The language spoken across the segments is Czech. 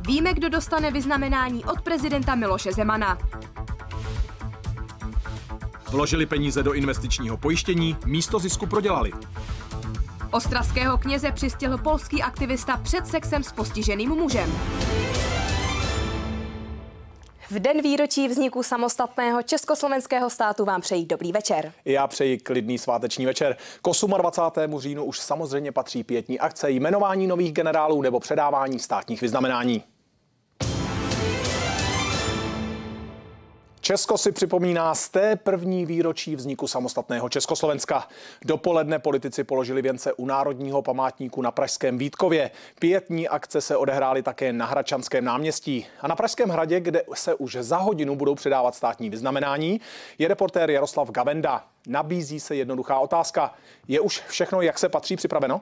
Víme, kdo dostane vyznamenání od prezidenta Miloše Zemana. Vložili peníze do investičního pojištění, místo zisku prodělali. Ostravského kněze přistihl polský aktivista před sexem s postiženým mužem. V den výročí vzniku samostatného československého státu vám přeji dobrý večer. Já přeji klidný sváteční večer. K 28. říjnu už samozřejmě patří pietní akce, jmenování nových generálů nebo předávání státních vyznamenání. Česko si připomíná z té první výročí vzniku samostatného Československa. Dopoledne politici položili věnce u Národního památníku na pražském Vítkově. Pietní akce se odehrály také na Hradčanském náměstí. A na Pražském hradě, kde se už za hodinu budou předávat státní vyznamenání, je reportér Jaroslav Gavenda. Nabízí se jednoduchá otázka. Je už všechno, jak se patří, připraveno?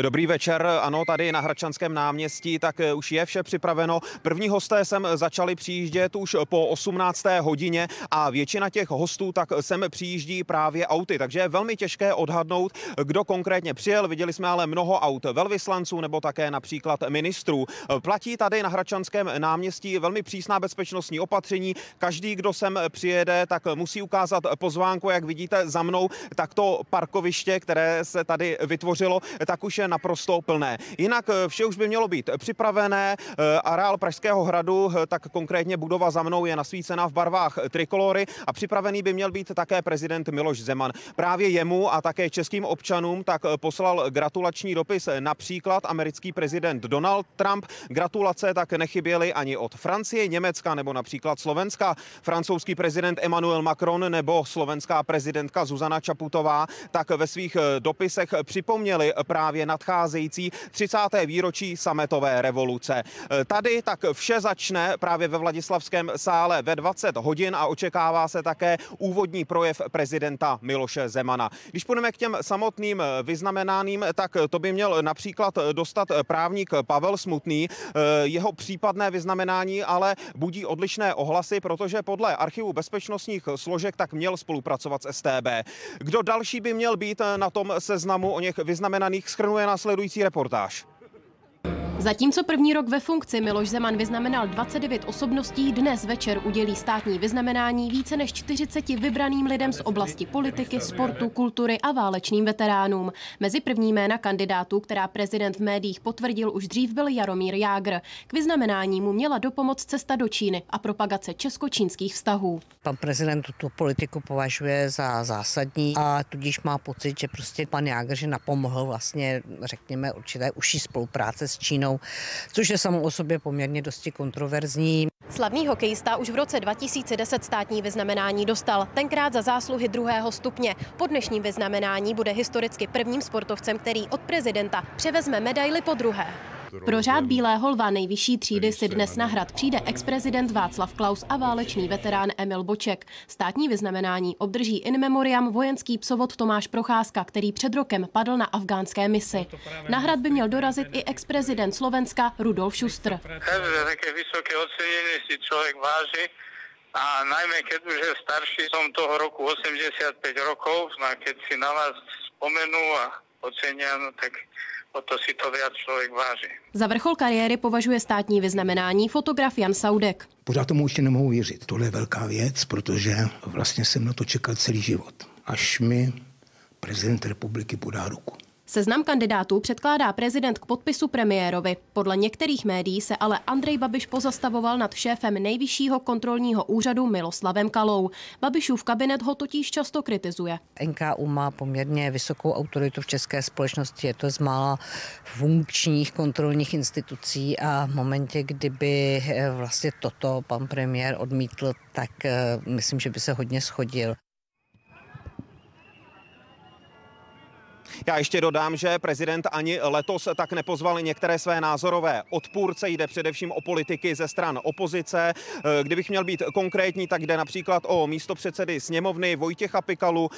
Dobrý večer, ano, tady na Hradčanském náměstí, tak už je vše připraveno. První hosté sem začali přijíždět už po 18. hodině a většina těch hostů tak sem přijíždí právě auty, takže je velmi těžké odhadnout, kdo konkrétně přijel. Viděli jsme ale mnoho aut velvyslanců nebo také například ministrů. Platí tady na Hradčanském náměstí velmi přísná bezpečnostní opatření. Každý, kdo sem přijede, tak musí ukázat pozvánku, jak vidíte za mnou, tak to parkoviště, které se tady vytvořilo, tak už je naprosto plné. Jinak vše už by mělo být připravené. Areál Pražského hradu, tak konkrétně budova za mnou, je nasvícena v barvách trikolory a připravený by měl být také prezident Miloš Zeman. Právě jemu a také českým občanům tak poslal gratulační dopis například americký prezident Donald Trump. Gratulace tak nechyběly ani od Francie, Německa nebo například Slovenska. Francouzský prezident Emmanuel Macron nebo slovenská prezidentka Zuzana Čaputová tak ve svých dopisech připomněli právě nadcházející 30. výročí sametové revoluce. Tady tak vše začne právě ve Vladislavském sále ve 20 hodin a očekává se také úvodní projev prezidenta Miloše Zemana. Když půjdeme k těm samotným vyznamenáným, tak to by měl například dostat právník Pavel Smutný. Jeho případné vyznamenání ale budí odlišné ohlasy, protože podle archivu bezpečnostních složek tak měl spolupracovat s StB. Kdo další by měl být na tom seznamu o něch vyznamenaných, shrnuje následující reportáž. Zatímco první rok ve funkci Miloš Zeman vyznamenal 29 osobností, dnes večer udělí státní vyznamenání více než 40 vybraným lidem z oblasti politiky, sportu, kultury a válečným veteránům. Mezi první jména kandidátů, která prezident v médiích potvrdil už dřív, byl Jaromír Jágr. K vyznamenání mu měla dopomoct cesta do Číny a propagace česko-čínských vztahů. Pan prezident tuto politiku považuje za zásadní a tudíž má pocit, že prostě pan Jágr že napomohl vlastně, řekněme, určité užší spolupráce s Čínou, což je samo o sobě poměrně dosti kontroverzní. Slavný hokejista už v roce 2010 státní vyznamenání dostal, tenkrát za zásluhy 2. stupně. Po dnešním vyznamenání bude historicky prvním sportovcem, který od prezidenta převezme medaili podruhé. Pro řád Bílého lva nejvyšší třídy si dnes na hrad přijde ex-prezident Václav Klaus a válečný veterán Emil Boček. Státní vyznamenání obdrží in memoriam vojenský psovod Tomáš Procházka, který před rokem padl na afgánské misi. Na hrad by měl dorazit i ex-prezident Slovenska Rudolf Schuster. Každé také vysoké ocenenie si človek váži a najmä keď už je starší, som toho roku 85 rokov, a keď si na vás spomenú a ocenia, no tak o to si to viac člověk váží. Za vrchol kariéry považuje státní vyznamenání fotograf Jan Saudek. Pořád tomu ještě nemohu věřit. Tohle je velká věc, protože vlastně jsem na to čekal celý život. Až mi prezident republiky podá ruku. Seznam kandidátů předkládá prezident k podpisu premiérovi. Podle některých médií se ale Andrej Babiš pozastavoval nad šéfem nejvyššího kontrolního úřadu Miloslavem Kalou. Babišův kabinet ho totiž často kritizuje. NKÚ má poměrně vysokou autoritu v české společnosti, je to z mála funkčních kontrolních institucí a v momentě, kdyby vlastně toto pan premiér odmítl, tak myslím, že by se hodně shodil. Já ještě dodám, že prezident ani letos tak nepozval některé své názorové odpůrce. Jde především o politiky ze stran opozice. Kdybych měl být konkrétní, tak jde například o místopředsedy sněmovny Vojtěcha Pikalu,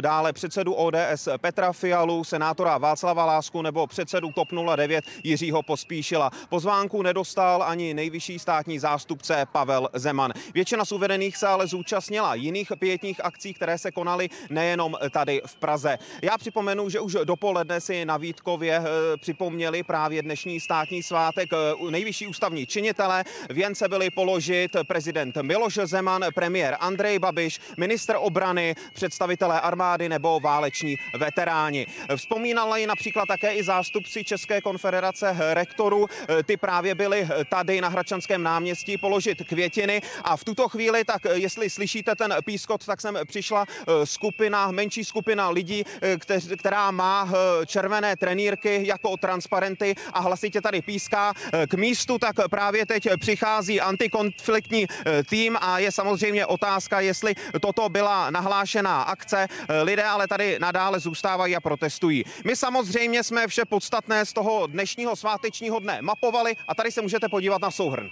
dále předsedu ODS Petra Fialu, senátora Václava Lásku nebo předsedu TOP 09 Jiřího Pospíšila. Pozvánku nedostal ani nejvyšší státní zástupce Pavel Zeman. Většina z uvedených se ale zúčastnila jiných pietních akcí, které se konaly nejenom tady v Praze. Já připomenu, že už dopoledne si na Vítkově připomněli právě dnešní státní svátek nejvyšší ústavní činitelé. Věnce byli položit prezident Miloš Zeman, premiér Andrej Babiš, ministr obrany, představitelé armády nebo váleční veteráni. Vzpomínali například také i zástupci České konfederace rektorů. Ty právě byli tady na Hradčanském náměstí položit květiny a v tuto chvíli, tak jestli slyšíte ten pískot, tak sem přišla menší skupina lidí, která má červené trenýrky jako transparenty a hlasitě tady píská. K místu tak právě teď přichází antikonfliktní tým a je samozřejmě otázka, jestli toto byla nahlášená akce. Lidé ale tady nadále zůstávají a protestují. My samozřejmě jsme vše podstatné z toho dnešního svátečního dne mapovali a tady se můžete podívat na souhrn.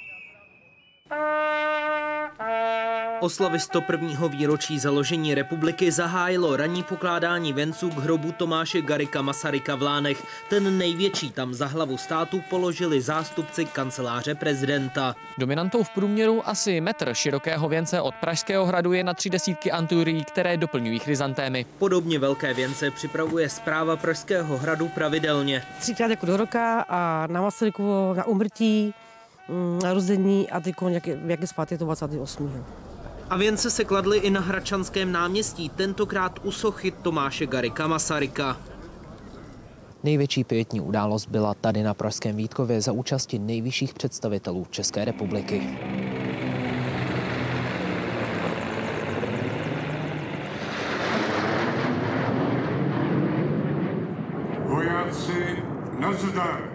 Oslavy 101. výročí založení republiky zahájilo ranní pokládání věnců k hrobu Tomáše Garrigua Masaryka v Lánech. Ten největší tam za hlavu státu položili zástupci kanceláře prezidenta. Dominantou v průměru asi metr širokého věnce od Pražského hradu je na 30 anturií, které doplňují chryzantémy. Podobně velké věnce připravuje správa Pražského hradu pravidelně. 3krát jako do roka a na Masarykovo, na úmrtí, narození a teď jak je svátek, to 28. A věnce se kladly i na Hradčanském náměstí, tentokrát u sochy Tomáše Garrigua Masaryka. Největší pietní událost byla tady na pražském Vítkově za účasti nejvyšších představitelů České republiky. Vojáci, nazdar!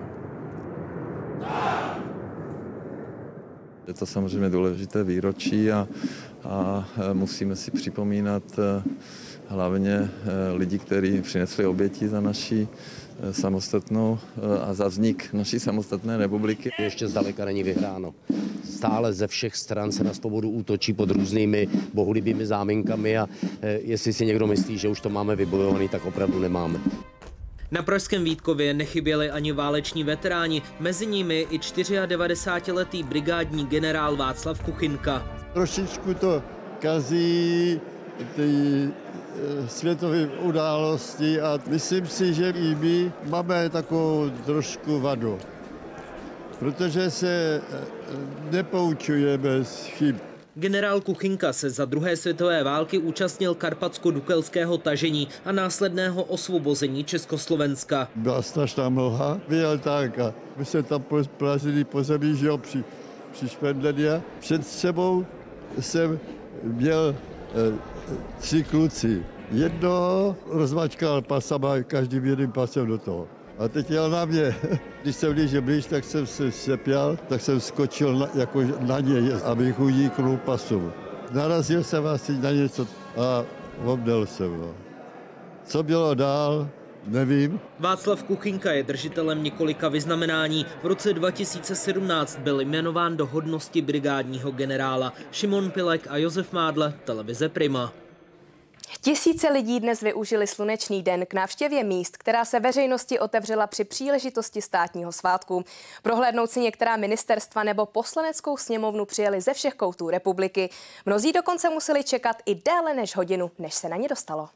Je to samozřejmě důležité výročí a musíme si připomínat hlavně lidi, kteří přinesli oběti za naši samostatnou a za vznik naší samostatné republiky. Ještě zdaleka není vyhráno. Stále ze všech stran se na svobodu útočí pod různými bohulibými záminkami a jestli si někdo myslí, že už to máme vybojovaný, tak opravdu nemáme. Na pražském Vítkově nechyběli ani váleční veteráni, mezi nimi i 94letý brigádní generál Václav Kuchyňka. Trošičku to kazí ty světové události a myslím si, že i my máme takovou trošku vadu, protože se nepoučujeme z chyb. Generál Kuchyňka se za druhé světové války účastnil karpatsko-dukelského tažení a následného osvobození Československa. Byla strašná mlha, vyjel tak a my se tam plazili po zemi, že jo, při Špendlení. Před sebou jsem měl 3 kluci. Jednoho rozmačkal pasama, každým jedným pasem do toho. A teď jel na mě. Když jsem blíže blíž, tak jsem se sepěl, tak jsem skočil jako na něj, abych uniknul pasu. Narazil jsem asi na něco a obdel jsem. No. Co bylo dál, nevím. Václav Kuchyňka je držitelem několika vyznamenání. V roce 2017 byl jmenován do hodnosti brigádního generála. Šimon Pilek a Josef Mádle, televize Prima. Tisíce lidí dnes využili slunečný den k návštěvě míst, která se veřejnosti otevřela při příležitosti státního svátku. Prohlédnout si některá ministerstva nebo poslaneckou sněmovnu přijeli ze všech koutů republiky. Mnozí dokonce museli čekat i déle než hodinu, než se na ně dostalo.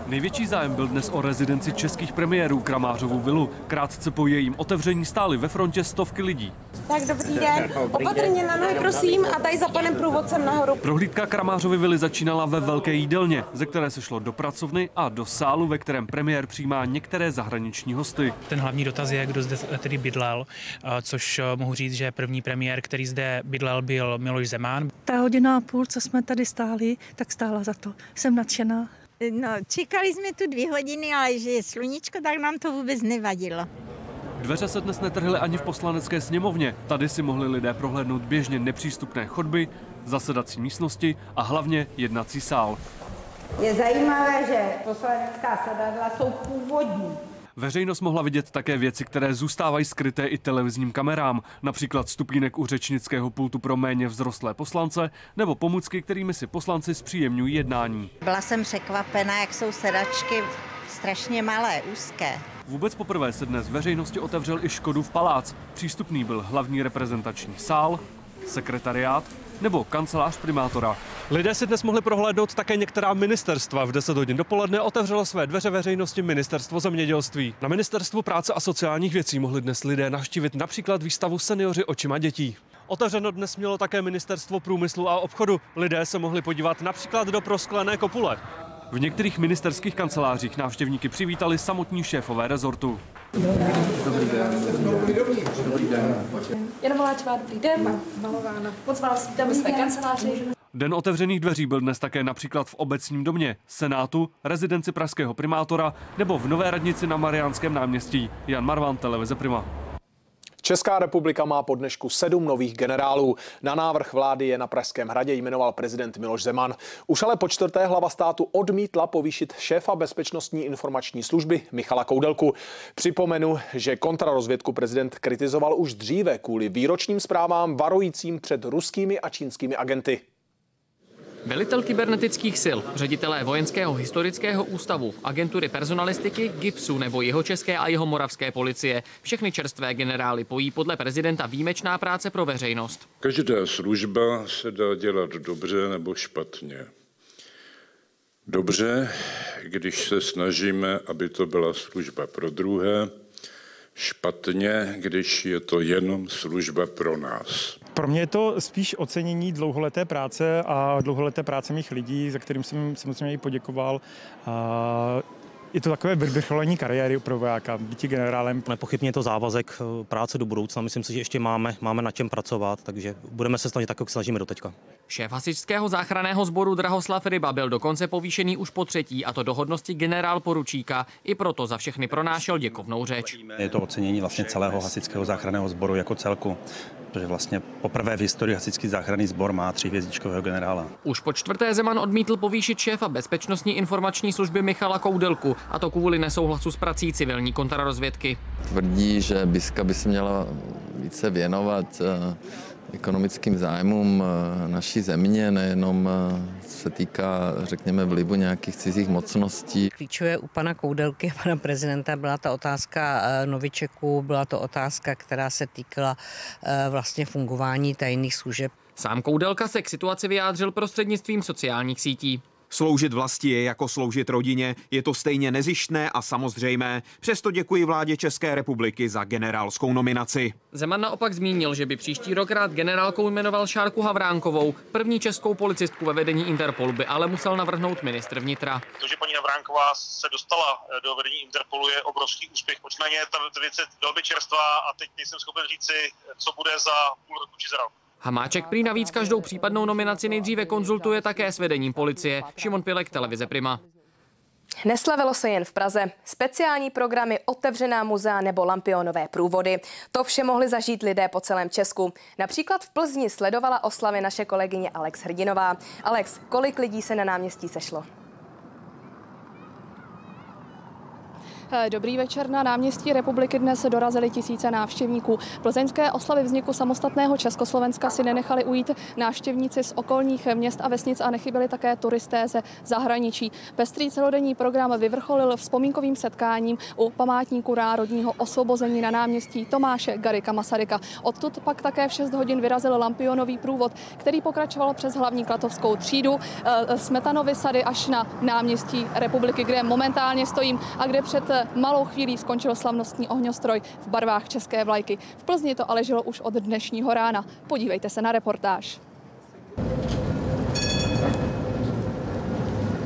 Největší zájem byl dnes o rezidenci českých premiérů Kramářovu vilu. Krátce po jejím otevření stály ve frontě stovky lidí. Tak dobrý den, opatrně na nohy prosím a tady za panem průvodcem nahoru. Prohlídka Kramářovy vily začínala ve velké jídelně, ze které se šlo do pracovny a do sálu, ve kterém premiér přijímá některé zahraniční hosty. Ten hlavní dotaz je, kdo zde tedy bydlel, což mohu říct, že první premiér, který zde bydlel, byl Miloš Zeman. Ta hodina a půl, co jsme tady stáli, tak stála za to. Jsem nadšená. No, čekali jsme tu 2 hodiny, ale že je sluníčko, tak nám to vůbec nevadilo. Dveře se dnes netrhly ani v poslanecké sněmovně. Tady si mohli lidé prohlédnout běžně nepřístupné chodby, zasedací místnosti a hlavně jednací sál. Je zajímavé, že poslanecká sedadla jsou původní. Veřejnost mohla vidět také věci, které zůstávají skryté i televizním kamerám, například stupínek u řečnického pultu pro méně vzrostlé poslance nebo pomůcky, kterými si poslanci zpříjemňují jednání. Byla jsem překvapená, jak jsou sedačky strašně malé, úzké. Vůbec poprvé se dnes veřejnosti otevřel i Škodův palác. Přístupný byl hlavní reprezentační sál, sekretariát nebo kancelář primátora. Lidé si dnes mohli prohlédnout také některá ministerstva. V 10 hodin dopoledne otevřelo své dveře veřejnosti Ministerstvo zemědělství. Na Ministerstvu práce a sociálních věcí mohli dnes lidé navštívit například výstavu Seniori očima dětí. Otevřeno dnes mělo také Ministerstvo průmyslu a obchodu. Lidé se mohli podívat například do prosklené kopule. V některých ministerských kancelářích návštěvníky přivítali samotní šéfové rezortu. Dobrý den. Jana Maláčová, dobrý den. Malována. Moc vás vítám ve své kanceláři. Den otevřených dveří byl dnes také například v Obecním domě, Senátu, rezidenci pražského primátora nebo v Nové radnici na Mariánském náměstí. Jan Marvan, televize Prima. Česká republika má po dnešku 7 nových generálů. Na návrh vlády je na Pražském hradě jmenoval prezident Miloš Zeman. Už ale po 4. hlava státu odmítla povýšit šéfa Bezpečnostní informační služby Michala Koudelku. Připomenu, že kontrarozvědku prezident kritizoval už dříve kvůli výročním zprávám varujícím před ruskými a čínskými agenty. Velitel kybernetických sil, ředitelé Vojenského historického ústavu, agentury personalistiky, GIBSu nebo Jihočeské a Jihomoravské policie. Všechny čerstvé generály pojí podle prezidenta výjimečná práce pro veřejnost. Každá služba se dá dělat dobře nebo špatně. Dobře, když se snažíme, aby to byla služba pro druhé. Špatně, když je to jenom služba pro nás. Pro mě je to spíš ocenění dlouholeté práce a dlouholeté práce mých lidí, za kterým jsem samozřejmě i poděkoval. Je to takové vyvrcholení kariéry pro vojáka, býti generálem. Nepochybně je to závazek práce do budoucna. Myslím si, že ještě máme na čem pracovat, takže budeme se snažit tak, jak snažíme doteďka. Šéf hasičského záchranného sboru Drahoslav Ryba byl dokonce povýšený už po 3., a to do hodnosti generál poručíka. I proto za všechny pronášel děkovnou řeč. Je to ocenění vlastně celého hasičského záchranného sboru jako celku, protože vlastně poprvé v historii hasičský záchranný sbor má 3hvězdičkového generála. Už po 4. Zeman odmítl povýšit šéfa Bezpečnostní informační služby Michala Koudelku, a to kvůli nesouhlasu s prací civilní kontrarozvědky. Tvrdí, že BISka by se měla více věnovat ekonomickým zájmům naší země, nejenom se týká, řekněme, vlivu nějakých cizích mocností. Klíčové u pana Koudelky a pana prezidenta byla ta otázka novičeků, byla to otázka, která se týkala vlastně fungování tajných služeb. Sám Koudelka se k situaci vyjádřil prostřednictvím sociálních sítí. Sloužit vlasti je jako sloužit rodině, je to stejně nezištné a samozřejmé. Přesto děkuji vládě České republiky za generálskou nominaci. Zeman naopak zmínil, že by příští rok rád generálkou jmenoval Šárku Havránkovou. První českou policistku ve vedení Interpolu by ale musel navrhnout ministr vnitra. To, že paní Havránková se dostala do vedení Interpolu, je obrovský úspěch. Nicméně ta věc je velmi čerstvá a teď nejsem schopen říci, co bude za půl roku či za rok. Hamáček prý navíc každou případnou nominaci nejdříve konzultuje také s vedením policie. Šimon Pilek, televize Prima. Neslavilo se jen v Praze. Speciální programy, otevřená muzea nebo lampionové průvody. To vše mohli zažít lidé po celém Česku. Například v Plzni sledovala oslavy naše kolegyně Alex Hrdinová. Alex, kolik lidí se na náměstí sešlo? Dobrý večer. Na náměstí Republiky dnes dorazili tisíce návštěvníků. Plzeňské oslavy vzniku samostatného Československa si nenechali ujít návštěvníci z okolních měst a vesnic a nechyběli také turisté ze zahraničí. Pestrý celodenní program vyvrcholil vzpomínkovým setkáním u památníku národního osvobození na náměstí Tomáše Garrigua Masaryka. Odtud pak také v 6 hodin vyrazil lampionový průvod, který pokračoval přes hlavní Klatovskou třídu, Smetanovy sady až na náměstí Republiky, kde momentálně stojím a kde před malou chvílí skončil slavnostní ohňostroj v barvách české vlajky. V Plzni to ale žilo už od dnešního rána. Podívejte se na reportáž.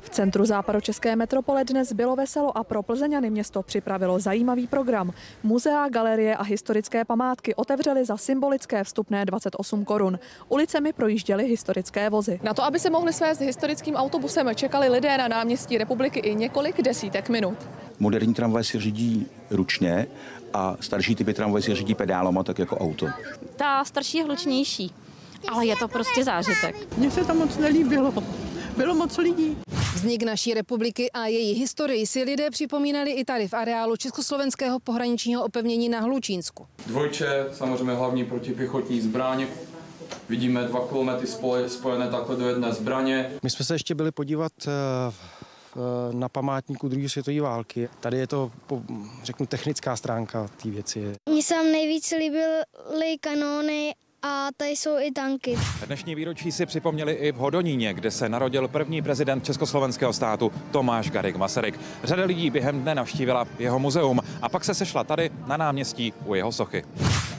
V centru západočeské metropole dnes bylo veselo a pro Plzeňany město připravilo zajímavý program. Muzea, galerie a historické památky otevřely za symbolické vstupné 28 korun. Ulicemi projížděly historické vozy. Na to, aby se mohli svést historickým autobusem, čekali lidé na náměstí Republiky i několik desítek minut. Moderní tramvaj se řídí ručně a starší typy tramvaj se řídí pedálama, tak jako auto. Ta starší je hlučnější, ale je to prostě zážitek. Mně se tam moc nelíbilo. Bylo moc lidí. Vznik naší republiky a její historii si lidé připomínali i tady v areálu Československého pohraničního opevnění na Hlučínsku. Dvojče, samozřejmě hlavní protipěchotní zbraň. Vidíme 2 kilometry spojené takhle do jedné zbraně. My jsme se ještě byli podívat na památníku druhé světové války. Tady je to, řeknu, technická stránka té věci. Mně se nejvíc líbily kanóny a tady jsou i tanky. Dnešní výročí si připomněli i v Hodoníně, kde se narodil první prezident československého státu Tomáš Garrigue Masaryk. Řada lidí během dne navštívila jeho muzeum a pak se sešla tady na náměstí u jeho sochy.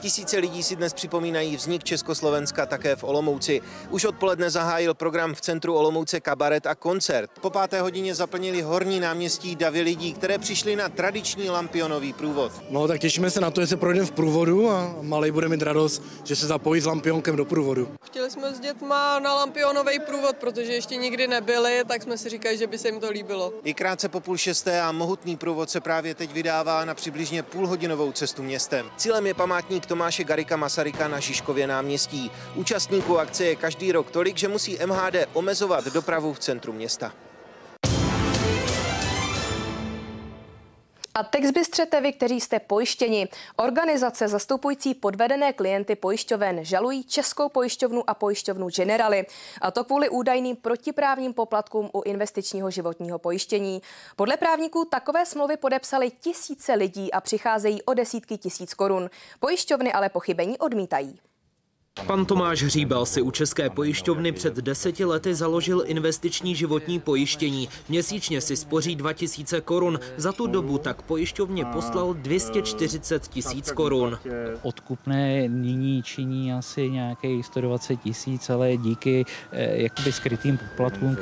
Tisíce lidí si dnes připomínají vznik Československa také v Olomouci. Už odpoledne zahájil program v centru Olomouce kabaret a koncert. Po 5. hodině zaplnili horní náměstí davy lidí, které přišly na tradiční lampionový průvod. No tak těšíme se na to, že se projdeme v průvodu a malej bude mít radost, že se zapojí s lampionkem do průvodu. Chtěli jsme s dětma na lampionový průvod, protože ještě nikdy nebyli, tak jsme si říkali, že by se jim to líbilo. I krátce po 5:30 a mohutný průvod se právě teď vydává na přibližně půlhodinovou cestu městem. Cílem je památník Tomáše Garrigua Masaryka na Žižkově náměstí. Účastníků akce je každý rok tolik, že musí MHD omezovat dopravu v centru města. A teď zbystřete vy, kteří jste pojištěni. Organizace zastupující podvedené klienty pojišťoven žalují Českou pojišťovnu a pojišťovnu Generali. A to kvůli údajným protiprávním poplatkům u investičního životního pojištění. Podle právníků takové smlouvy podepsali tisíce lidí a přicházejí o desítky tisíc korun. Pojišťovny ale pochybení odmítají. Pan Tomáš Hříbal si u České pojišťovny před 10 lety založil investiční životní pojištění. Měsíčně si spoří 2000 korun. Za tu dobu tak pojišťovně poslal 240 000 korun. Odkupné nyní činí asi nějakých 120 000, ale díky jakoby skrytým poplatkům,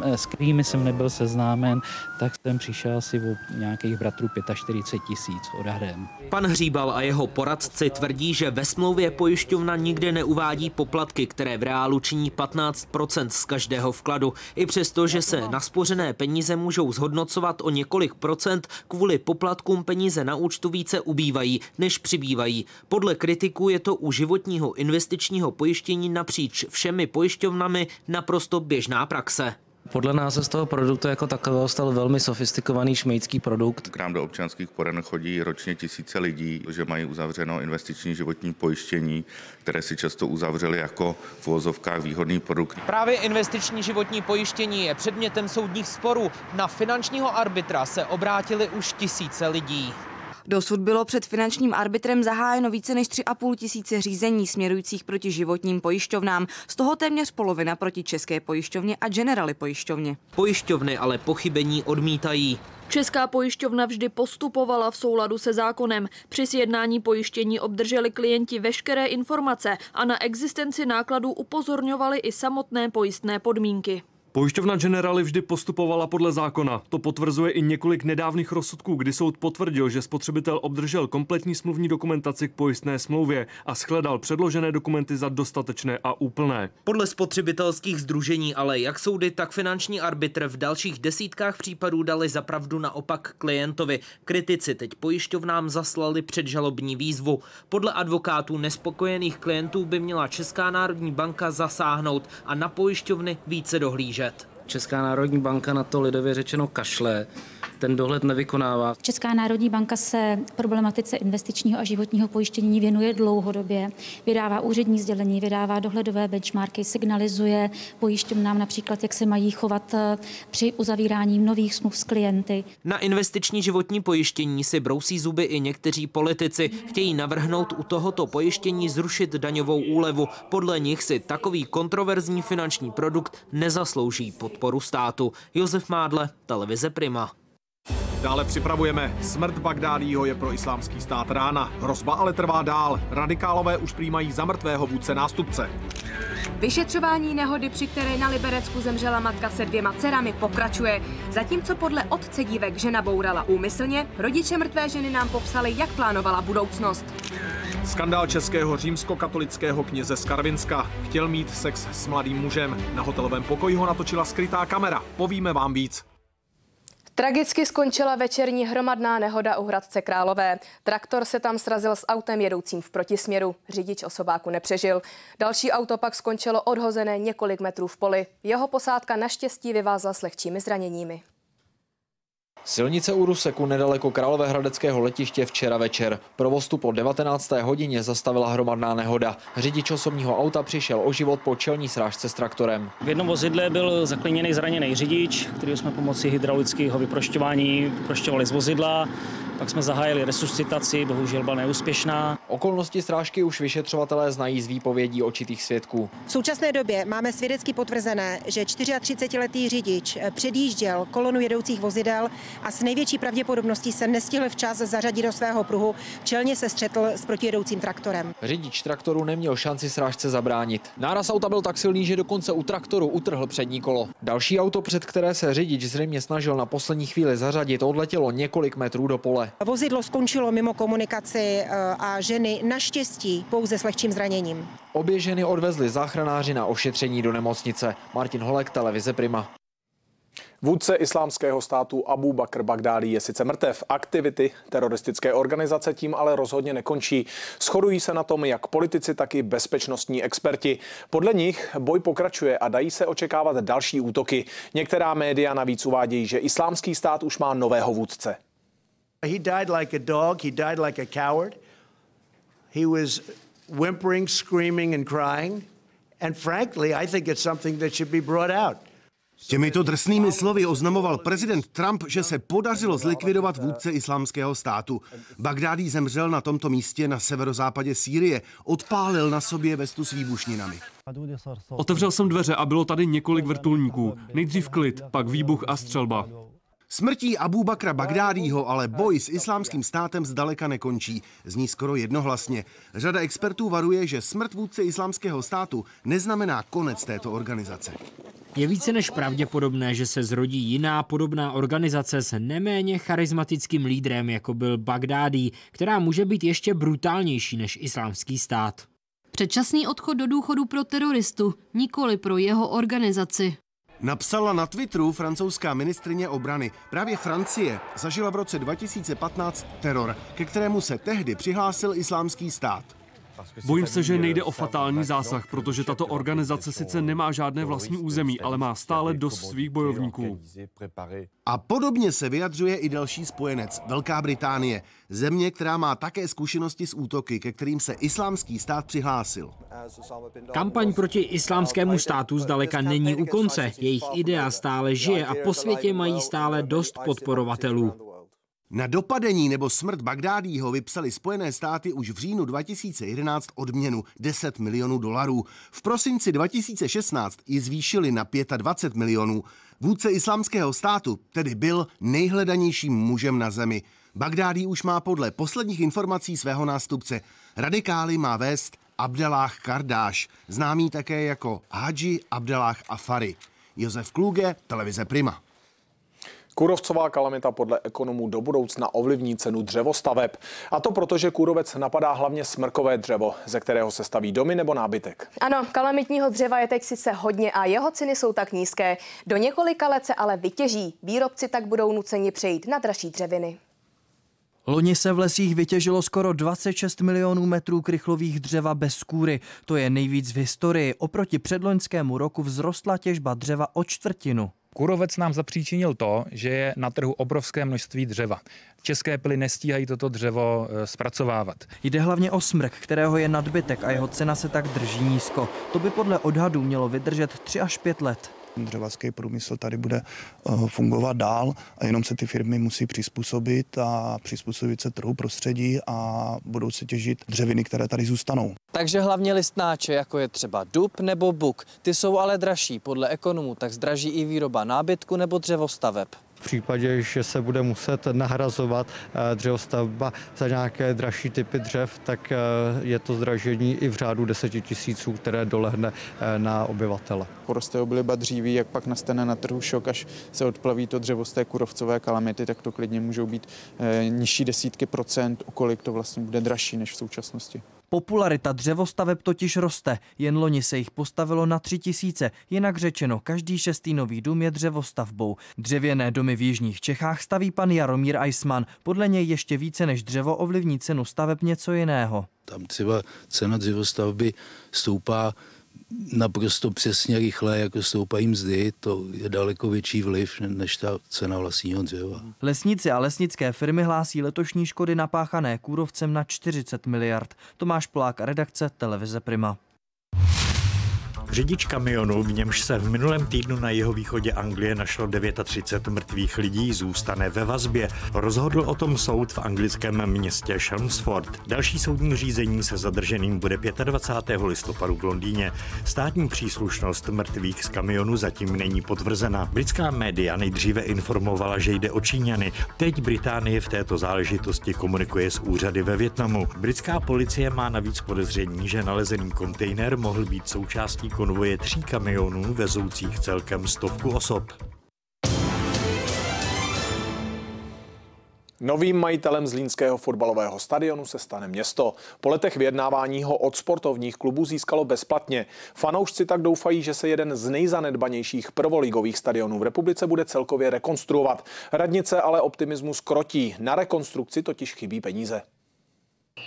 s kterými jsem nebyl seznámen, tak jsem přišel asi o nějakých bratrů 45 000 odhadem. Pan Hříbal a jeho poradci tvrdí, že ve smlouvě pojišťovna nikde neuvádí poplatky, které v reálu činí 15% z každého vkladu. I přesto, že se naspořené peníze můžou zhodnocovat o několik procent, kvůli poplatkům peníze na účtu více ubývají, než přibývají. Podle kritiků je to u životního investičního pojištění napříč všemi pojišťovnami naprosto běžná praxe. Podle nás se z toho produktu jako takového stal velmi sofistikovaný šmejdský produkt. K nám do občanských poraden chodí ročně tisíce lidí, že mají uzavřeno investiční životní pojištění, které si často uzavřeli jako v uvozovkách výhodný produkt. Právě investiční životní pojištění je předmětem soudních sporů. Na finančního arbitra se obrátili už tisíce lidí. Dosud bylo před finančním arbitrem zahájeno více než 3,5 tisíce řízení směrujících proti životním pojišťovnám, z toho téměř polovina proti České pojišťovně a Generali pojišťovně. Pojišťovny ale pochybení odmítají. Česká pojišťovna vždy postupovala v souladu se zákonem. Při sjednání pojištění obdrželi klienti veškeré informace a na existenci nákladů upozorňovali i samotné pojistné podmínky. Pojišťovna Generali vždy postupovala podle zákona. To potvrzuje i několik nedávných rozsudků, kdy soud potvrdil, že spotřebitel obdržel kompletní smluvní dokumentaci k pojistné smlouvě a shledal předložené dokumenty za dostatečné a úplné. Podle spotřebitelských sdružení ale jak soudy, tak finanční arbitr v dalších desítkách případů dali za pravdu naopak klientovi. Kritici teď pojišťovnám zaslali předžalobní výzvu. Podle advokátů nespokojených klientů by měla Česká národní banka zasáhnout a na pojišťovny více dohlížet. Česká národní banka na to lidově řečeno kašle, ten dohled nevykonává. Česká národní banka se problematice investičního a životního pojištění věnuje dlouhodobě. Vydává úřední sdělení, vydává dohledové benchmarky, signalizuje pojišťovnám například, jak se mají chovat při uzavírání nových smluv s klienty. Na investiční životní pojištění si brousí zuby i někteří politici. Chtějí navrhnout u tohoto pojištění zrušit daňovou úlevu. Podle nich si takový kontroverzní finanční produkt nezaslouží podporu státu. Josef Mádle, televize Prima. Dále připravujeme. Smrt Bagdádího je pro Islámský stát rána. Hrozba ale trvá dál. Radikálové už přijímají za mrtvého vůdce nástupce. Vyšetřování nehody, při které na Liberecku zemřela matka se 2 dcerami, pokračuje. Zatímco podle otce dívek žena bourala úmyslně, rodiče mrtvé ženy nám popsali, jak plánovala budoucnost. Skandál českého římskokatolického kněze z Karvinska. Chtěl mít sex s mladým mužem. Na hotelovém pokoji ho natočila skrytá kamera. Povíme vám víc. Tragicky skončila večerní hromadná nehoda u Hradce Králové. Traktor se tam srazil s autem jedoucím v protisměru. Řidič osobáku nepřežil. Další auto pak skončilo odhozené několik metrů v poli. Jeho posádka naštěstí vyvázla s lehčími zraněními. Silnice u Ruseku nedaleko královéhradeckého letiště včera večer. Provoz tu po 19. hodině zastavila hromadná nehoda. Řidič osobního auta přišel o život po čelní srážce s traktorem. V jednom vozidle byl zakliněný zraněný řidič, který jsme pomocí hydraulického vyprošťování vyprošťovali z vozidla. Pak jsme zahájili resuscitaci, bohužel byla neúspěšná. Okolnosti srážky už vyšetřovatelé znají z výpovědí očitých svědků. V současné době máme svědecky potvrzené, že 34letý řidič předjížděl kolonu jedoucích vozidel a s největší pravděpodobností se nestihl včas zařadit do svého pruhu, čelně se střetl s protijedoucím traktorem. Řidič traktoru neměl šanci srážce zabránit. Náraz auta byl tak silný, že dokonce u traktoru utrhl přední kolo. Další auto, před které se řidič zřejmě snažil na poslední chvíli zařadit, odletělo několik metrů do pole. Vozidlo skončilo mimo komunikaci a ženy naštěstí pouze s lehčím zraněním. Obě ženy odvezli záchranáři na ošetření do nemocnice. Martin Holek, televize Prima. Vůdce islámského státu Abu Bakr Bagdádí je sice mrtev. Aktivity teroristické organizace tím ale rozhodně nekončí. Shodují se na tom jak politici, tak i bezpečnostní experti. Podle nich boj pokračuje a dají se očekávat další útoky. Některá média navíc uvádějí, že islámský stát už má nového vůdce. He died like a dog, he died like a coward. He was whimpering, screaming and crying. And frankly, I think it's something that should be brought out. Těmito drsnými slovy oznamoval prezident Trump, že se podařilo zlikvidovat vůdce islámského státu. Bagdádí zemřel na tomto místě na severozápadě Sýrie. Odpálil na sobě vestu s výbušninami. Otevřel jsem dveře a bylo tady několik vrtulníků. Nejdřív klid, pak výbuch a střelba. Smrtí Abu Bakra Bagdádího ale boj s islámským státem zdaleka nekončí. Zní skoro jednohlasně. Řada expertů varuje, že smrt vůdce islámského státu neznamená konec této organizace. Je více než pravděpodobné, že se zrodí jiná podobná organizace s neméně charismatickým lídrem, jako byl Bagdádí, která může být ještě brutálnější než islámský stát. Předčasný odchod do důchodu pro teroristu, nikoli pro jeho organizaci. Napsala na Twitteru francouzská ministryně obrany. Právě Francie zažila v roce 2015 teror, ke kterému se tehdy přihlásil islámský stát. Bojím se, že nejde o fatální zásah, protože tato organizace sice nemá žádné vlastní území, ale má stále dost svých bojovníků. A podobně se vyjadřuje i další spojenec, Velká Británie, země, která má také zkušenosti s útoky, ke kterým se islámský stát přihlásil. Kampaň proti islámskému státu zdaleka není u konce. Jejich idea stále žije a po světě mají stále dost podporovatelů. Na dopadení nebo smrt Bagdádího vypsali Spojené státy už v říjnu 2011 odměnu $10 milionů. V prosinci 2016 ji zvýšili na 25 milionů. Vůdce islámského státu tedy byl nejhledanějším mužem na zemi. Bagdádí už má podle posledních informací svého nástupce. Radikály má vést Abdellah Kardáš, známý také jako Hadži Abdellah Afari. Josef Kluge, televize Prima. Kůrovcová kalamita podle ekonomů do budoucna ovlivní cenu dřevostaveb. A to proto, že kůrovec napadá hlavně smrkové dřevo, ze kterého se staví domy nebo nábytek. Ano, kalamitního dřeva je teď sice hodně a jeho ceny jsou tak nízké. Do několika let se ale vytěží. Výrobci tak budou nuceni přejít na dražší dřeviny. Loni se v lesích vytěžilo skoro 26 milionů metrů krychlových dřeva bez kůry. To je nejvíc v historii. Oproti předloňskému roku vzrostla těžba dřeva o čtvrtinu. Kůrovec nám zapříčinil to, že je na trhu obrovské množství dřeva. České pily nestíhají toto dřevo zpracovávat. Jde hlavně o smrk, kterého je nadbytek a jeho cena se tak drží nízko. To by podle odhadů mělo vydržet 3 až 5 let. Dřevařský průmysl tady bude fungovat dál a jenom se ty firmy musí přizpůsobit a přizpůsobit se trhu prostředí a budou se těžit dřeviny, které tady zůstanou. Takže hlavně listnáče, jako je třeba dub nebo buk. Ty jsou ale dražší. Podle ekonomů tak zdraží i výroba nábytku nebo dřevostaveb. V případě, že se bude muset nahrazovat dřevostavba za nějaké dražší typy dřev, tak je to zdražení i v řádu 10 000, které dolehne na obyvatele. Poroste obliba dříví, jak pak nastane na trhu šok, až se odplaví to dřevo z té kůrovcové kalamity, tak to klidně můžou být nižší desítky procent, o kolik to vlastně bude dražší než v současnosti. Popularita dřevostaveb totiž roste, jen loni se jich postavilo na 3 000, jinak řečeno, každý 6. nový dům je dřevostavbou. Dřevěné domy v jižních Čechách staví pan Jaromír Eisman. Podle něj ještě více než dřevo ovlivní cenu staveb něco jiného. Tam třeba cena dřevostavby stoupá naprosto přesně rychle, jako stoupají mzdy, to je daleko větší vliv než ta cena vlastního dřeva. Lesníci a lesnické firmy hlásí letošní škody napáchané kůrovcem na 40 miliard. Tomáš Polák, redakce televize Prima. Řidič kamionu, v němž se v minulém týdnu na jihovýchodě Anglie našlo 39 mrtvých lidí, zůstane ve vazbě. Rozhodl o tom soud v anglickém městě Chelmsford. Další soudní řízení se zadrženým bude 25. listopadu v Londýně. Státní příslušnost mrtvých z kamionu zatím není potvrzena. Britská média nejdříve informovala, že jde o Číňany. Teď Británie v této záležitosti komunikuje s úřady ve Vietnamu. Britská policie má navíc podezření, že nalezený kontejner mohl být součástí konvoje 3 kamionů vezoucích celkem 100 osob. Novým majitelem zlínského fotbalového stadionu se stane město. Po letech vyjednávání ho od sportovních klubů získalo bezplatně. Fanoušci tak doufají, že se jeden z nejzanedbanějších prvoligových stadionů v republice bude celkově rekonstruovat. Radnice ale optimismus krotí. Na rekonstrukci totiž chybí peníze.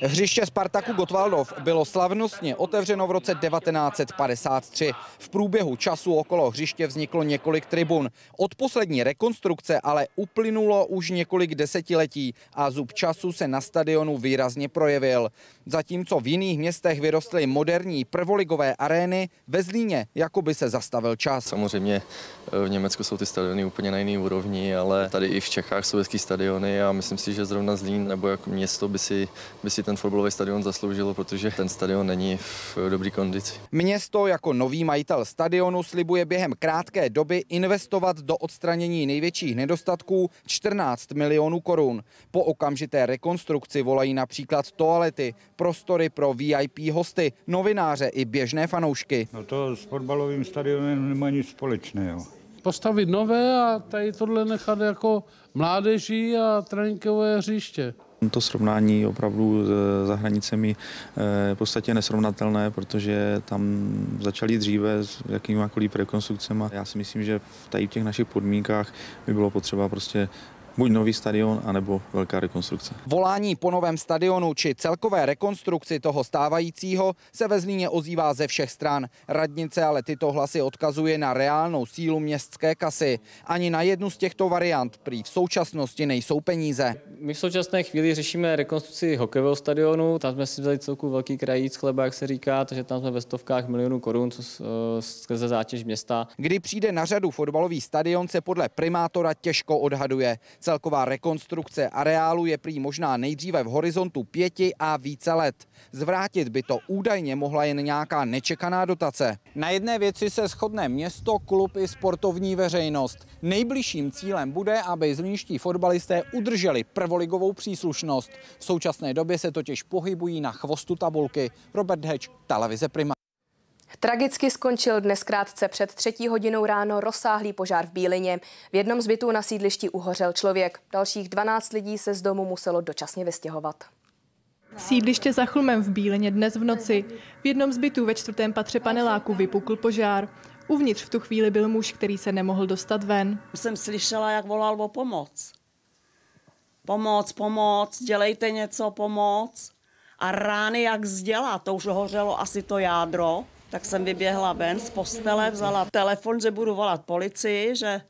Hřiště Spartaku Gottwaldov bylo slavnostně otevřeno v roce 1953. V průběhu času okolo hřiště vzniklo několik tribun. Od poslední rekonstrukce ale uplynulo už několik desetiletí a zub času se na stadionu výrazně projevil. Zatímco v jiných městech vyrostly moderní prvoligové arény, ve Zlíně jakoby se zastavil čas. Samozřejmě v Německu jsou ty stadiony úplně na jiný úrovni, ale tady i v Čechách jsou hezký stadiony a myslím si, že zrovna Zlín nebo jako město by si ten fotbalový stadion zasloužilo, protože ten stadion není v dobré kondici. Město jako nový majitel stadionu slibuje během krátké doby investovat do odstranění největších nedostatků 14 milionů korun. Po okamžité rekonstrukci volají například toalety, prostory pro VIP hosty, novináře i běžné fanoušky. No to s fotbalovým stadionem nemá nic společného. Postavit nové a tady tohle nechat jako mládeží a tréninkové hřiště. To srovnání opravdu za hranicemi je v podstatě nesrovnatelné, protože tam začali dříve s jakýmkoliv rekonstrukcemi. Já si myslím, že v těch našich podmínkách by bylo potřeba prostě buď nový stadion, anebo velká rekonstrukce. Volání po novém stadionu či celkové rekonstrukci toho stávajícího se ve Zlíně ozývá ze všech stran. Radnice ale tyto hlasy odkazuje na reálnou sílu městské kasy. Ani na jednu z těchto variant prý v současnosti nejsou peníze. My v současné chvíli řešíme rekonstrukci hokejového stadionu. Tam jsme si vzali celku velký krajíc chleba, jak se říká, takže tam jsme ve stovkách milionů korun, co skrze zátěž města. Kdy přijde na řadu fotbalový stadion, se podle primátora těžko odhaduje. Celková rekonstrukce areálu je prý možná nejdříve v horizontu 5 a více let. Zvrátit by to údajně mohla jen nějaká nečekaná dotace. Na jedné věci se shodne město, klub i sportovní veřejnost. Nejbližším cílem bude, aby zlínští fotbalisté udrželi prvoligovou příslušnost. V současné době se totiž pohybují na chvostu tabulky. Robert Heč, televize Prima. Tragicky skončil dnes krátce před 3. hodinou ráno rozsáhlý požár v Bílině. V jednom z bytů na sídlišti uhořel člověk. Dalších 12 lidí se z domu muselo dočasně vystěhovat. Sídliště za Chlumem v Bílině dnes v noci. V jednom z bytů ve 4. patře paneláku vypukl požár. Uvnitř v tu chvíli byl muž, který se nemohl dostat ven. Jsem slyšela, jak volal o pomoc. Pomoc, dělejte něco, pomoc. A rány jak zděla, to už hořelo asi to jádro. Tak jsem vyběhla ven z postele, vzala telefon, že budu volat policii, že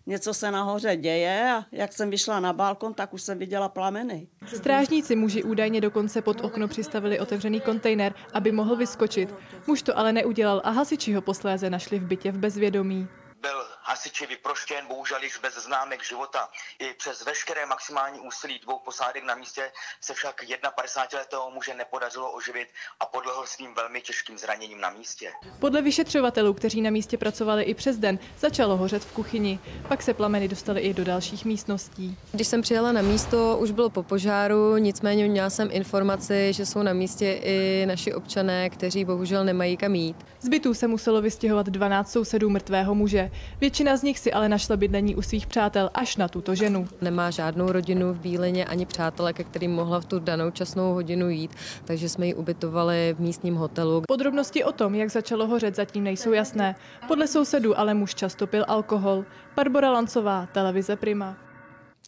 něco se nahoře děje a jak jsem vyšla na balkon, tak už jsem viděla plameny. Strážníci muži údajně dokonce pod okno přistavili otevřený kontejner, aby mohl vyskočit. Muž to ale neudělal a hasiči ho posléze našli v bytě v bezvědomí. Byl hasiči vyproštěn, bohužel již bez známek života. I přes veškeré maximální úsilí 2 posádek na místě se však 51letého muže nepodařilo oživit a podlehl svým velmi těžkým zraněním na místě. Podle vyšetřovatelů, kteří na místě pracovali i přes den, začalo hořet v kuchyni. Pak se plameny dostaly i do dalších místností. Když jsem přijela na místo, už bylo po požáru, nicméně měla jsem informaci, že jsou na místě i naši občané, kteří bohužel nemají kam jít. Z bytů se muselo vystěhovat 12 sousedů mrtvého muže. Většina z nich si ale našla bydlení u svých přátel až na tuto ženu. Nemá žádnou rodinu v Bílině ani přátele, ke kterým mohla v tu danou časnou hodinu jít, takže jsme ji ubytovali v místním hotelu. Podrobnosti o tom, jak začalo hořet, zatím nejsou jasné. Podle sousedů ale muž často pil alkohol. Barbora Lancová, televize Prima.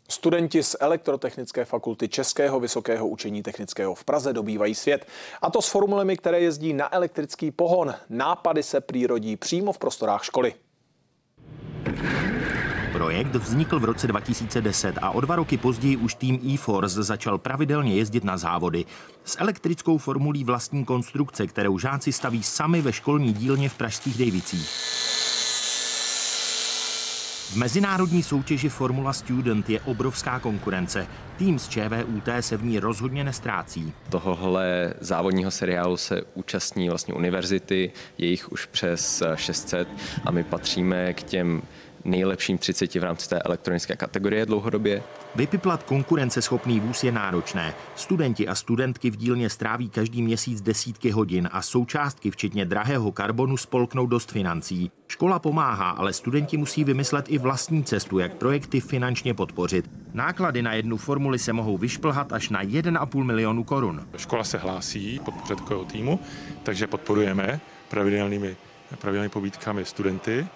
Studenti z Elektrotechnické fakulty Českého vysokého učení technického v Praze dobývají svět. A to s formulemi, které jezdí na elektrický pohon. Nápady se prý rodí přímo v prostorách školy. Projekt vznikl v roce 2010 a o 2 roky později už tým e-Force začal pravidelně jezdit na závody. S elektrickou formulí vlastní konstrukce, kterou žáci staví sami ve školní dílně v pražských Dejvicích. V mezinárodní soutěži Formula Student je obrovská konkurence. Tým z ČVUT se v ní rozhodně nestrácí. Tohohle závodního seriálu se účastní vlastně univerzity, je jich už přes 600 a my patříme k těm nejlepším 30 v rámci té elektronické kategorie dlouhodobě. Vypiplat konkurenceschopný vůz je náročné. Studenti a studentky v dílně stráví každý měsíc desítky hodin a součástky, včetně drahého karbonu, spolknou dost financí. Škola pomáhá, ale studenti musí vymyslet i vlastní cestu, jak projekty finančně podpořit. Náklady na jednu formuli se mohou vyšplhat až na 1,5 milionu korun. Škola se hlásí podpoře takového týmu, takže podporujeme pravidelnými pobídkami studenty.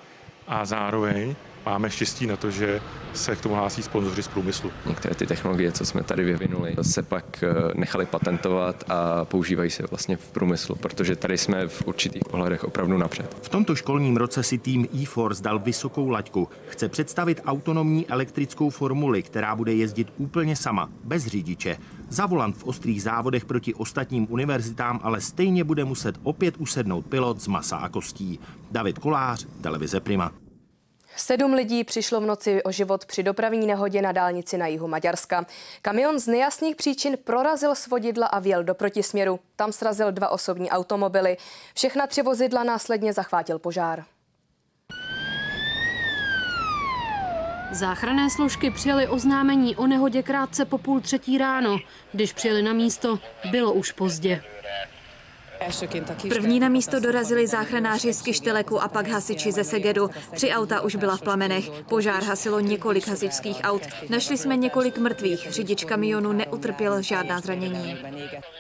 A zároveň máme štěstí na to, že se k tomu hlásí sponzoři z průmyslu. Některé ty technologie, co jsme tady vyvinuli, se pak nechali patentovat a používají se vlastně v průmyslu, protože tady jsme v určitých ohledech opravdu napřed. V tomto školním roce si tým e-Force dal vysokou laťku. Chce představit autonomní elektrickou formuli, která bude jezdit úplně sama, bez řidiče. Za volant v ostrých závodech proti ostatním univerzitám ale stejně bude muset opět usednout pilot z masa a kostí. David Kolář, televize Prima. 7 lidí přišlo v noci o život při dopravní nehodě na dálnici na jihu Maďarska. Kamion z nejasných příčin prorazil svodidla a vjel do protisměru. Tam srazil 2 osobní automobily. Všechna 3 vozidla následně zachvátil požár. Záchranné složky přijali oznámení o nehodě krátce po 2:30 ráno. Když přijeli na místo, bylo už pozdě. První na místo dorazili záchranáři z Kyšteleku a pak hasiči ze Segedu. 3 auta už byla v plamenech. Požár hasilo několik hasičských aut. Našli jsme několik mrtvých. Řidič kamionu neutrpěl žádná zranění.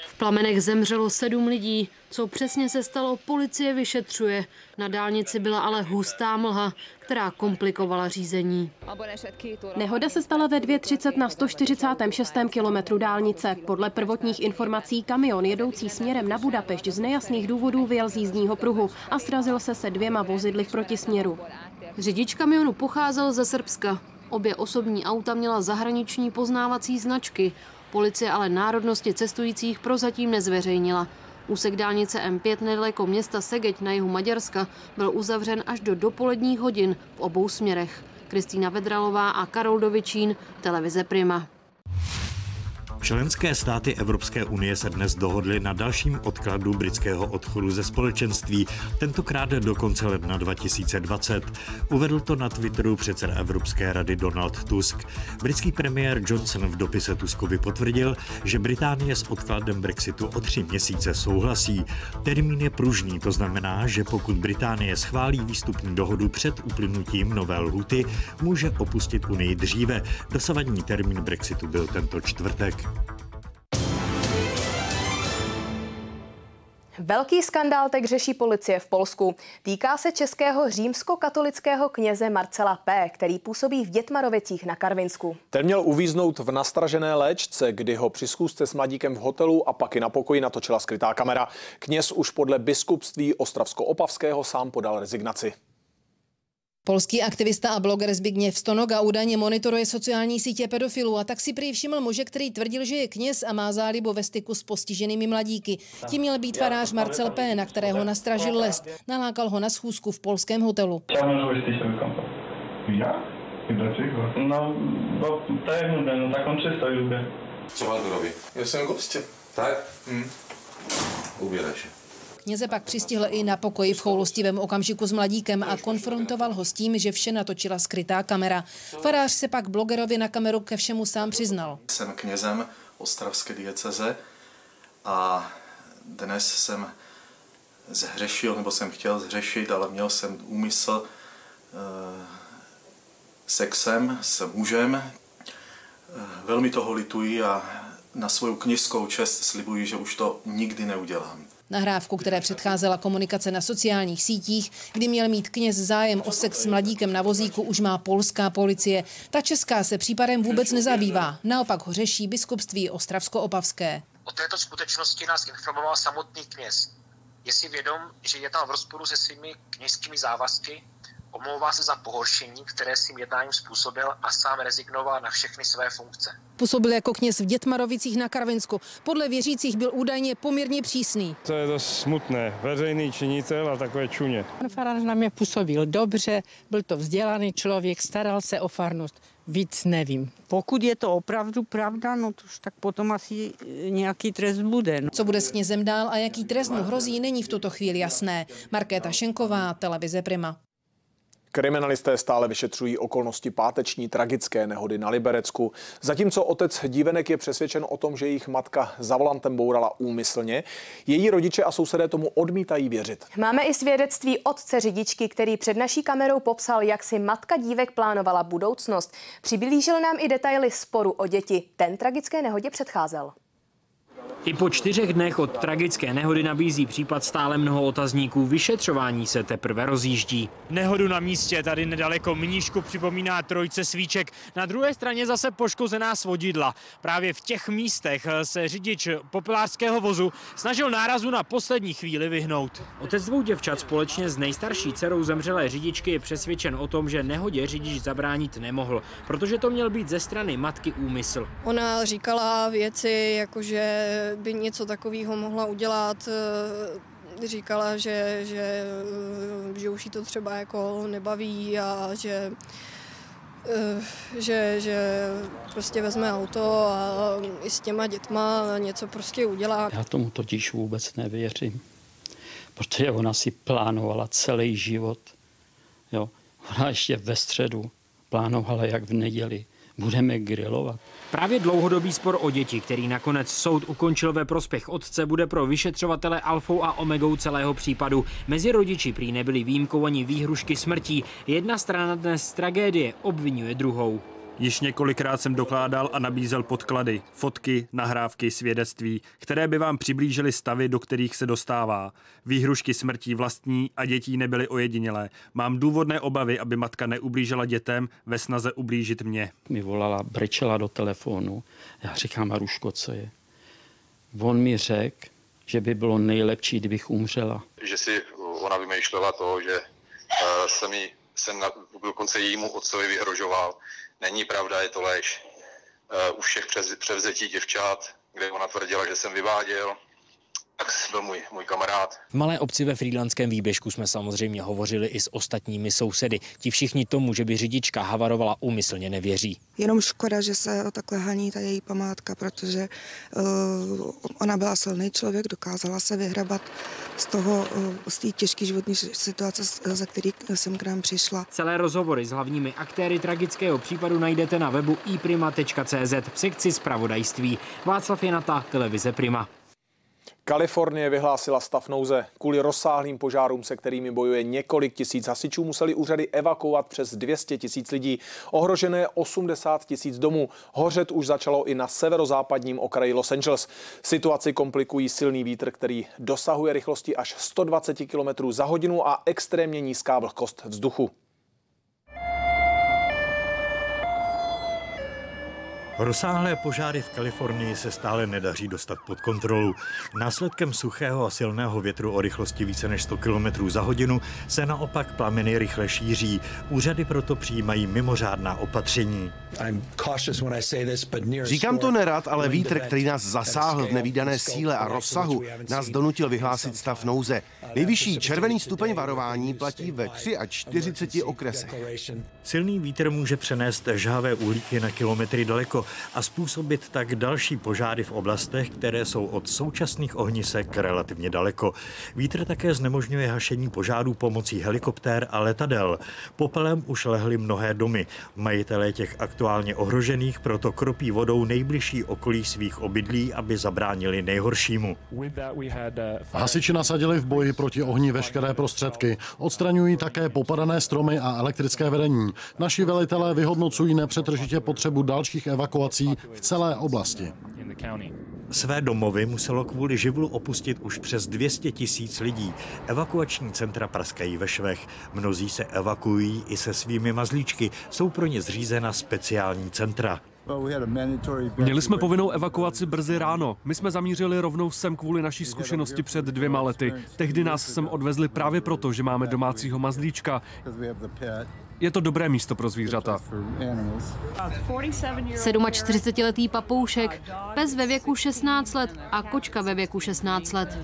V plamenech zemřelo 7 lidí. Co přesně se stalo, policie vyšetřuje. Na dálnici byla ale hustá mlha, která komplikovala řízení. Nehoda se stala ve 2:30 na 146. kilometru dálnice. Podle prvotních informací kamion jedoucí směrem na Budapešť z nejasných důvodů vyjel z jízdního pruhu a srazil se 2 vozidly v protisměru. Řidič kamionu pocházel ze Srbska. Obě osobní auta měla zahraniční poznávací značky. Policie ale národnosti cestujících prozatím nezveřejnila. Úsek dálnice M5 nedaleko města Segeď na jihu Maďarska byl uzavřen až do dopoledních hodin v obou směrech. Kristýna Vedralová a Karol Dovičín, televize Prima. Členské státy Evropské unie se dnes dohodly na dalším odkladu britského odchodu ze společenství, tentokrát do konce ledna 2020. Uvedl to na Twitteru předseda Evropské rady Donald Tusk. Britský premiér Johnson v dopise Tuskovi potvrdil, že Británie s odkladem Brexitu o 3 měsíce souhlasí. Termín je pružný, to znamená, že pokud Británie schválí výstupní dohodu před uplynutím nové lhuty, může opustit Unii dříve. Dosavadní termín Brexitu byl tento čtvrtek. Velký skandál teď řeší policie v Polsku. Týká se českého římskokatolického kněze Marcela P., který působí v Dětmarovicích na Karvinsku. Ten měl uvíznout v nastražené léčce, kdy ho při schůzce s mladíkem v hotelu a pak i na pokoji natočila skrytá kamera. Kněz už podle biskupství Ostravsko-Opavského sám podal rezignaci. Polský aktivista a bloger Zbigněv Stonoga údajně monitoruje sociální sítě pedofilů a tak si prý všiml muže, který tvrdil, že je kněz a má zálibu ve styku s postiženými mladíky. Tím měl být farář Marcel P., na kterého nastražil lest. Nalákal ho na schůzku v polském hotelu. No, bo to jak mówię, no taką czystość lubię. Co pan tu robi? Jestem gościem. Tak? Ubieraj się. Kněze pak přistihl i na pokoji v choulostivém okamžiku s mladíkem a konfrontoval ho s tím, že vše natočila skrytá kamera. Farář se pak blogerovi na kameru ke všemu sám přiznal. Jsem knězem ostravské dieceze a dnes jsem zhřešil, nebo jsem chtěl zhřešit, ale měl jsem úmysl sexem s mužem. Velmi toho lituji a na svou kněžskou čest slibuji, že už to nikdy neudělám. Nahrávku, které předcházela komunikace na sociálních sítích, kdy měl mít kněz zájem o sex s mladíkem na vozíku, už má polská policie. Ta česká se případem vůbec nezabývá. Naopak ho řeší biskupství Ostravsko-Opavské. O této skutečnosti nás informoval samotný kněz. Je si vědom, že je tam v rozporu se svými kněžskými závazky Omlouvá se za pohoršení, které svým jednáním způsobil a sám rezignoval na všechny své funkce. Působil jako kněz v Dětmarovicích na Karvinsku. Podle věřících byl údajně poměrně přísný. To je dost smutné. Veřejný činitel a takové čuně. Pan farář na mě působil dobře, byl to vzdělaný člověk, staral se o farnost. Víc nevím. Pokud je to opravdu pravda, no to už tak potom asi nějaký trest bude. Co bude s knězem dál a jaký trest mu hrozí, není v tuto chvíli jasné. Markéta Šenková, televize Prima. Kriminalisté stále vyšetřují okolnosti páteční tragické nehody na Liberecku. Zatímco otec dívenek je přesvědčen o tom, že jejich matka za volantem bourala úmyslně, její rodiče a sousedé tomu odmítají věřit. Máme i svědectví otce řidičky, který před naší kamerou popsal, jak si matka dívek plánovala budoucnost. Přiblížil nám i detaily sporu o děti. Ten tragické nehodě předcházel. I po 4 dnech od tragické nehody nabízí případ stále mnoho otazníků. Vyšetřování se teprve rozjíždí. Nehodu na místě tady nedaleko Mníšku připomíná trojice svíček. Na druhé straně zase poškozená svodidla. Právě v těch místech se řidič popelářského vozu snažil nárazu na poslední chvíli vyhnout. Otec 2 děvčat společně s nejstarší dcerou zemřelé řidičky je přesvědčen o tom, že nehodě řidič zabránit nemohl, protože to měl být ze strany matky úmysl. Ona říkala věci, jakože by něco takového mohla udělat. Říkala, že už jí to třeba jako nebaví a že prostě vezme auto a i s těma dětma něco prostě udělá. Já tomu totiž vůbec nevěřím, protože ona si plánovala celý život. Jo. Ona ještě ve středu plánovala, jak v neděli budeme grilovat. Právě dlouhodobý spor o děti, který nakonec soud ukončil ve prospěch otce, bude pro vyšetřovatele alfou a omegou celého případu. Mezi rodiči prý nebyly výjimkou ani výhrušky smrtí. Jedna strana dnes z tragédie obvinuje druhou. Již několikrát jsem dokládal a nabízel podklady, fotky, nahrávky, svědectví, které by vám přiblížily stavy, do kterých se dostává. Výhrušky smrtí vlastní a dětí nebyly ojedinělé. Mám důvodné obavy, aby matka neublížila dětem ve snaze ublížit mě. Mi volala, brečela do telefonu. Já říkám, Maruško, co je? On mi řekl, že by bylo nejlepší, kdybych umřela. Že si ona vymýšlela to, že jsem dokonce jejímu otcovi vyhrožoval. Není pravda, je to lež. U všech převzetí děvčat, kde ona tvrdila, že jsem vyváděl, tak byl můj kamarád. V malé obci ve Frýdlantském Výběžku jsme samozřejmě hovořili i s ostatními sousedy. Ti všichni tomu, že by řidička havarovala úmyslně, nevěří. Jenom škoda, že se o takhle haní ta její památka, protože ona byla silný člověk, dokázala se vyhrabat z té těžké životní situace, za který jsem k nám přišla. Celé rozhovory s hlavními aktéry tragického případu najdete na webu iprima.cz v sekci zpravodajství. Václav Janata, televize Prima. Kalifornie vyhlásila stav nouze. Kvůli rozsáhlým požárům, se kterými bojuje několik tisíc hasičů, museli úřady evakuovat přes 200 000 lidí. Ohrožené 80 000 domů. Hořet už začalo i na severozápadním okraji Los Angeles. Situaci komplikují silný vítr, který dosahuje rychlosti až 120 km za hodinu a extrémně nízká vlhkost vzduchu. Rozsáhlé požáry v Kalifornii se stále nedaří dostat pod kontrolu. Následkem suchého a silného větru o rychlosti více než 100 km za hodinu se naopak plameny rychle šíří. Úřady proto přijímají mimořádná opatření. Říkám to nerad, ale vítr, který nás zasáhl v nevídané síle a rozsahu, nás donutil vyhlásit stav nouze. Nejvyšší červený stupeň varování platí ve 43 okresech. Silný vítr může přenést žhavé uhlíky na kilometry daleko a způsobit tak další požáry v oblastech, které jsou od současných ohnisek relativně daleko. Vítr také znemožňuje hašení požárů pomocí helikoptér a letadel. Popelem už lehly mnohé domy. Majitelé těch aktuálně ohrožených proto kropí vodou nejbližší okolí svých obydlí, aby zabránili nejhoršímu. Hasiči nasadili v boji proti ohni veškeré prostředky. Odstraňují také popadané stromy a elektrické vedení. Naši velitelé vyhodnocují nepřetržitě potřebu dalších evakuací v celé oblasti. Své domovy muselo kvůli živlu opustit už přes 200 000 lidí. Evakuační centra praskají ve švech. Mnozí se evakuují i se svými mazlíčky. Jsou pro ně zřízena speciální centra. Měli jsme povinnou evakuaci brzy ráno. My jsme zamířili rovnou sem kvůli naší zkušenosti před 2 lety. Tehdy nás sem odvezli právě proto, že máme domácího mazlíčka. Je to dobré místo pro zvířata. 47letý papoušek, pes ve věku 16 let a kočka ve věku 16 let.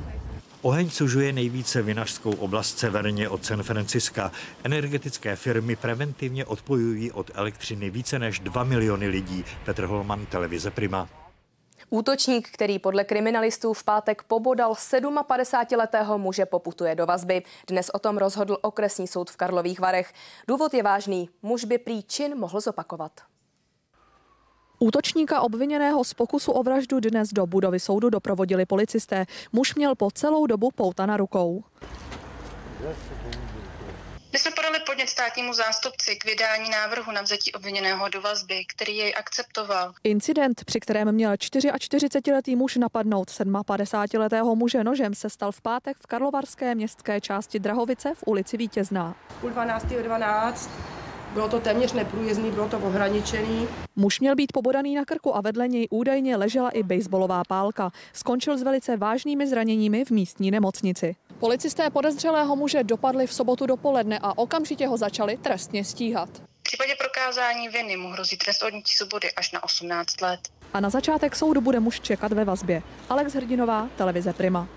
Oheň sužuje nejvíce vinařskou oblast severně od San Franciska. Energetické firmy preventivně odpojují od elektřiny více než 2 miliony lidí. Petr Holman, televize Prima. Útočník, který podle kriminalistů v pátek pobodal 57letého muže, poputuje do vazby. Dnes o tom rozhodl okresní soud v Karlových Varech. Důvod je vážný. Muž by prý čin mohl zopakovat. Útočníka obviněného z pokusu o vraždu dnes do budovy soudu doprovodili policisté. Muž měl po celou dobu pouta na rukou. My jsme podali podnět státnímu zástupci k vydání návrhu na vzetí obviněného do vazby, který jej akceptoval. Incident, při kterém měl 44letý muž napadnout 57letého muže nožem, se stal v pátek v karlovarské městské části Drahovice v ulici Vítězná. 11:12. Bylo to téměř neprůjezdný, bylo to ohraničený. Muž měl být pobodaný na krku a vedle něj údajně ležela i baseballová pálka. Skončil s velice vážnými zraněními v místní nemocnici. Policisté podezřelého muže dopadli v sobotu dopoledne a okamžitě ho začali trestně stíhat. V případě prokázání viny mu hrozí trest odnětí svobody až na 18 let. A na začátek soudu bude muž čekat ve vazbě. Alex Hrdinová, televize Prima.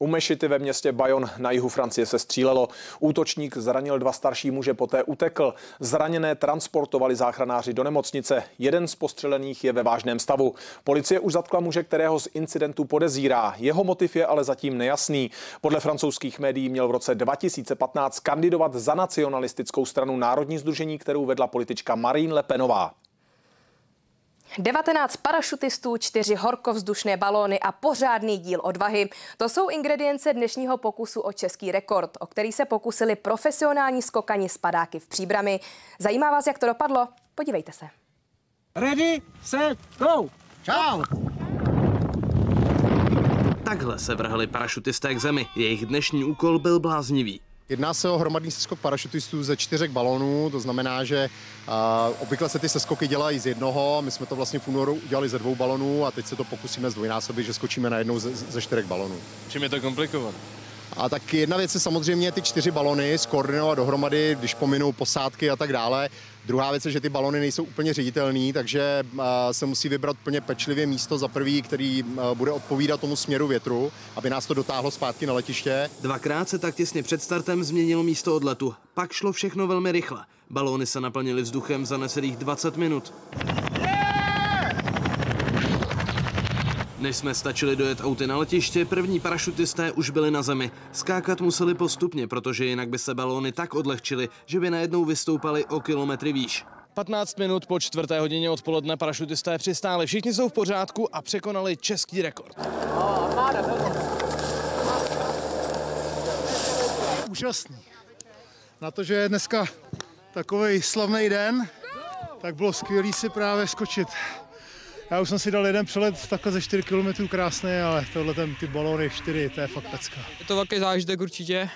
U mešity ve městě Bayonne na jihu Francie se střílelo. Útočník zranil 2 starší muže, poté utekl. Zraněné transportovali záchranáři do nemocnice. Jeden z postřelených je ve vážném stavu. Policie už zatkla muže, kterého z incidentu podezírá. Jeho motiv je ale zatím nejasný. Podle francouzských médií měl v roce 2015 kandidovat za nacionalistickou stranu Národní sdružení, kterou vedla politička Marine Le Penová. 19 parašutistů, 4 horkovzdušné balóny a pořádný díl odvahy. To jsou ingredience dnešního pokusu o český rekord, o který se pokusili profesionální skokani z padáky v Příbrami. Zajímá vás, jak to dopadlo? Podívejte se. Ready, set, go! Čau! Takhle se vrhli parašutisté k zemi. Jejich dnešní úkol byl bláznivý. Jedná se o hromadný seskok parašutistů ze 4 balonů, to znamená, že obvykle se ty seskoky dělají z jednoho, my jsme to vlastně v únoru udělali ze 2 balonů a teď se to pokusíme zdvojnásobit, že skočíme najednou ze 4 balonů. Čím je to komplikovat? A tak jedna věc je samozřejmě ty 4 balony skoordinovat dohromady, když pominou posádky a tak dále. Druhá věc je, že ty balony nejsou úplně ředitelný, takže se musí vybrat úplně pečlivě místo za prvý, který bude odpovídat tomu směru větru, aby nás to dotáhlo zpátky na letiště. 2krát se tak těsně před startem změnilo místo odletu. Pak šlo všechno velmi rychle. Balóny se naplnily vzduchem za necelých 20 minut. Než jsme stačili dojet auty na letiště, první parašutisté už byli na zemi. Skákat museli postupně, protože jinak by se balóny tak odlehčily, že by najednou vystoupali o kilometry výš. 15 minut po 4:00 odpoledne parašutisté přistáli. Všichni jsou v pořádku a překonali český rekord. Úžasný. Na to, že je dneska takový slavný den, tak bylo skvělý si právě skočit. Já už jsem si dal jeden přelet takhle ze 4 km krásný, ale tohle ty balóny 4, to je fakt pecka. Je to velký zážitek určitě.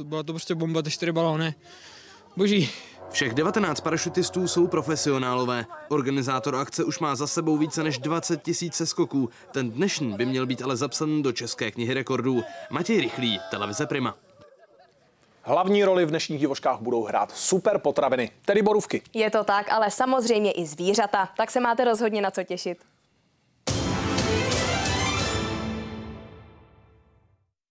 Byla to prostě bomba, ty 4 balóny. Boží. Všech 19 parašutistů jsou profesionálové. Organizátor akce už má za sebou více než 20 000 seskoků. Ten dnešní by měl být ale zapsaný do České knihy rekordů. Matěj Rychlý, televize Prima. Hlavní roli v dnešních divoškách budou hrát super potraviny, tedy borůvky. Je to tak, ale samozřejmě i zvířata, tak se máte rozhodně na co těšit.